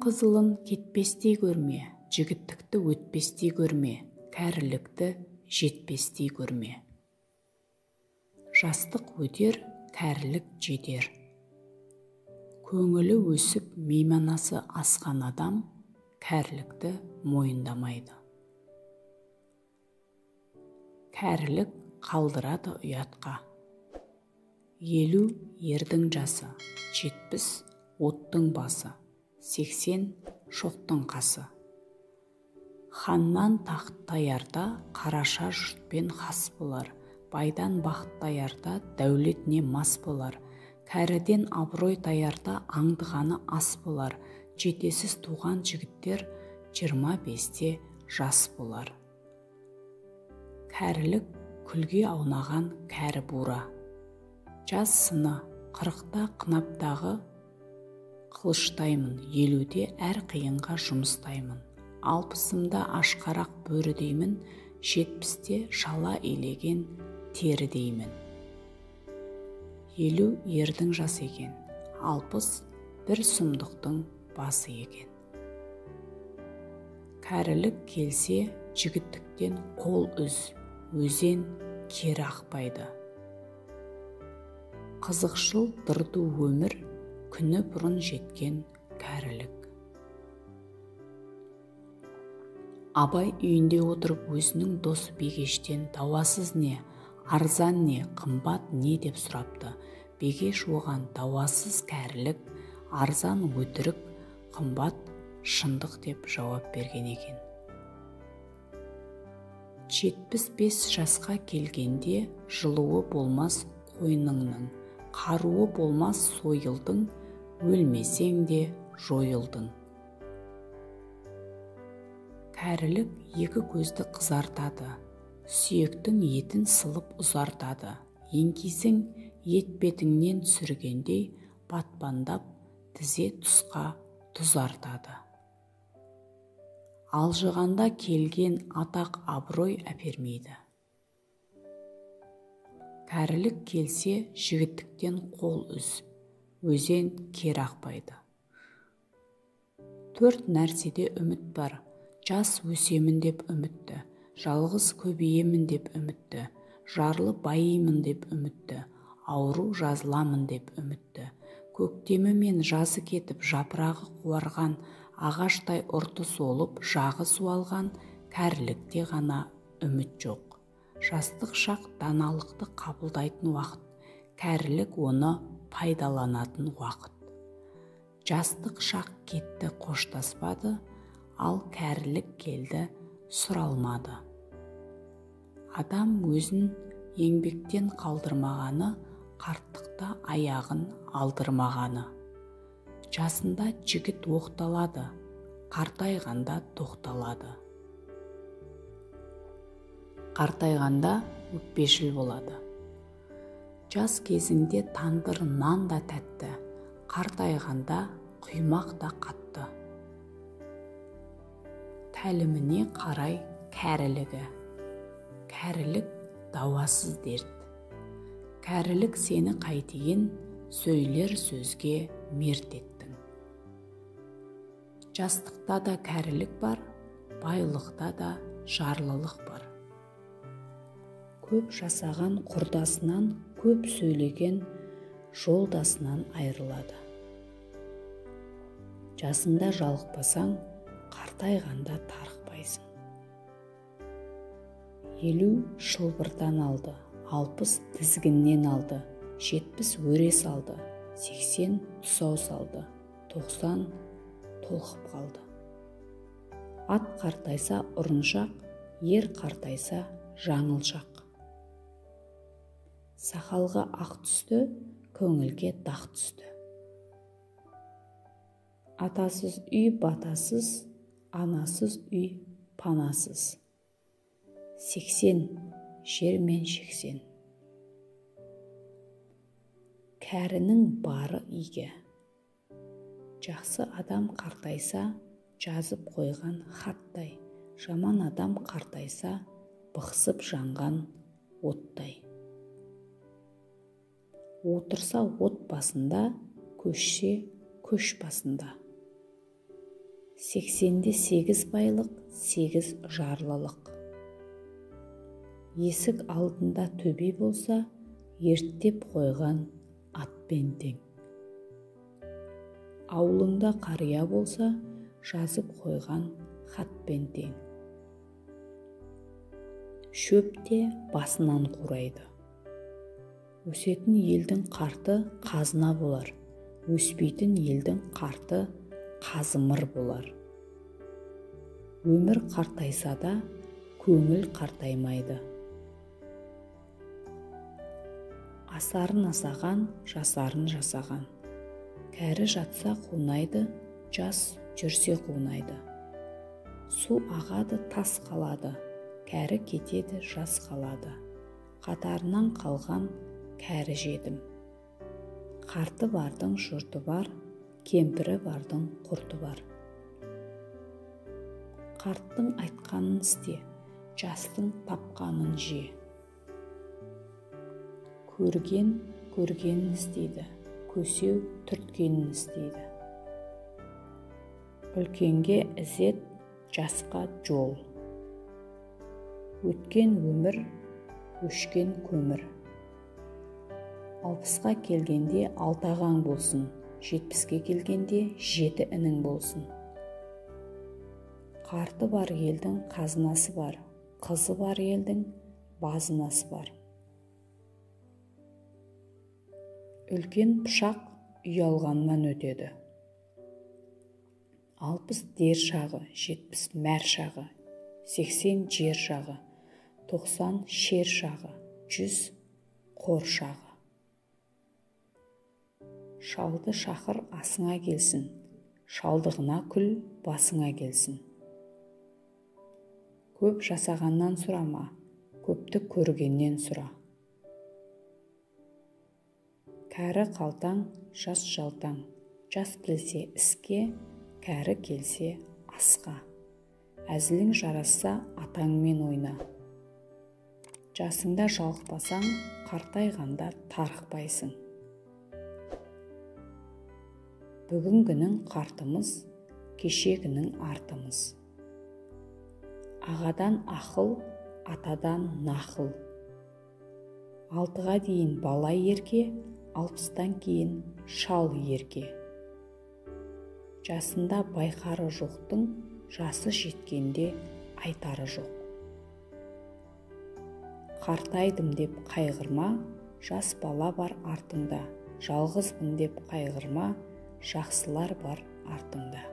қызылын кетпестей көрме, жігіттікті өтпестей көрме, кәрілікті жетпестей көрме. Жастық өтер, кәрілік жетер. Көңілі өсіп, мейманасы асқан адам кәрілікті мойындамайды. Кәрілік қалдырады ұятқа. 50 ердің жасы, 70 оттың басы, 80 шоқтың қасы. Ханнан тақт таярда қараша жұртпен хас болар, байдан бақыт таярда дәулетіне мас болар, кәріден абырой таярда аңдығаны ас болар, жетесіз туған жігіттер 25-те жас болар. Кәрілік күлге аунаған кәрі бура. Жас сыны 40-та қынаптағы қылыштаймын, 50-де әр қиынға жұмыстаймын. 60-ымда ашқарақ бөрі деймін, 70-те шала илеген тері деймін. 50 ердің жасы екен, 60 бір сұмдықтың басы екен. Кәрілік келсе жігіттіктен қол үз, өзен кері ақпайды. Қызықшыл дырду өмір, күні бұрын жеткен кәрілік. Абай үйінде отырып өзінің досы Бегештен дауасыз не, арзан не, қымбат не деп сұрапты. Бегеш оған дауасыз кәрілік, арзан өтірік, қымбат шындық деп жауап берген екен. 75 жасқа келгенде жылуы болмас қойныңның, қаруы болмас сойылдың, өлмесең де жойылдың. Кәрілік екі көзді қызартады, сүйектің етін сылып ұзартады. Еңкейсің ет бетіңнен түсіргендей, батпандап тізе тұсқа тұзартады. Алжығанда келген атақ абырой әпермейді. Кәрілік келсе жігіттіктен қол үз, өзен кері ақпайды. 4 нәрседе үміт бар. Жас өсемін деп үмітті, жалғыз көбейемін деп үмітті, жарлы байимын деп үмітті, ауру жазыламын деп үмітті. Көктемі мен жазы кетіп, жапырағы қуарған, ағаштай ұрты солып, жағы суалған, кәрілікте ғана үміт жоқ. Жастық шақ даналықты қабылдайтын уақыт, кәрілік оны пайдаланатын уақыт. Жастық шақ кетті, қоштаспады, ал кәрілік келді, сұралмады. Адам өзін еңбектен қалдырмағаны, қарттықта аяғын алдырмағаны. Жасында жігіт оқталады, қартайғанда тоқталады. Қартайғанда өкпешіл болады. Жас кезіңде тандыр нан да тәтті, қартайғанда құймақ та қатты. Тәліміне қарай кәрілігі. Кәрілік дауасыз дерт. Кәрілік сені қайтейін сөйлер сөзге мерт еттің. Жастықта да кәрілік бар, байлықта да жарлылық бар. Көп жасаған құрдасынан, көп сөйлеген жолдасынан айырылады. Жасында жалықпасаң, қартайғанда тарықпайсың. 50 шылбырдан алды, 60 тізгіннен алды, 70 өре салды, 80 тұсау салды, 90 толқып қалды. Ат қартайса ұрыншақ, ер қартайса жаңылшақ. Сақалға ақ түсті, көңілге дақ түсті. Атасыз үй батасыз, анасыз үй панасыз. 80 жер мен 80. Кәрінің бары иге. Жақсы адам қартайса, жазып қойған хаттай. Жаман адам қартайса, бықсып жанған оттай. Отырса от басында, көшсе көш басында. 80-де 8 байлық, 8 жарлылық. Есік алдында төбе болса, ерттеп қойған атпен тең. Аулыңда қария болса, жазып қойған хатпен тең. Шөп те басынан қурайды. Өсетін елдің қарты қазына болар, өспейтін елдің қарты қазымыр болар. Өмір қартайса да, көңіл қартаймайды. Асарын асаған, жасарын жасаған. Кәрі жатса қунайды, жас жүрсе қунайды. Су ағады, тас қалады, кәрі кетеді, жас қалады. Қатарынан қалған кәрі жетім. Қарты бардың жұрты бар, кемпірі бардың құрты бар. Қарттың айтқанын істе, жастың тапқанын же. Көрген көргенін істейді, көсеу түрткенін істейді. Үлкенге ізет, жасқа жол. Өткен өмір, өшкен көмір. 60-қа келгенде 6 ағаң болсын, 70-ке келгенде 7 інің болсын. Қарты бар елдің қазынасы бар, қызы бар елдің базынасы бар. Үлкен пышақ ұялғаннан өтеді. 60 дер шағы, 70 мәр шағы, 80 жер шағы, 90 шер шағы, 100 қор шағы. Шалды шақыр асыңа келсін, шалдығына күл басыңа келсін. Көп жасағаннан сұрама, көпті көргеннен сұра. Кәрі қалтаң, жас жалтаң, жас келсе іске, кәрі келсе асқа. Әзілің жарасса атаңмен ойна. Жасыңда жалықпасаң, қартайғанда тарықпайсың. Бүгінгінің қартымыз, кешегінің артымыз. Ағадан ақыл, атадан нақыл. 6-ға дейін бала ерке, 60-тан кейін шал ерке. Жасында байқары жоқтың, жасы жеткенде айтары жоқ. Қартайдым деп қайғырма, жас бала бар артыңда. Жалғызбын деп қайғырма, жақсылар бар артыңда.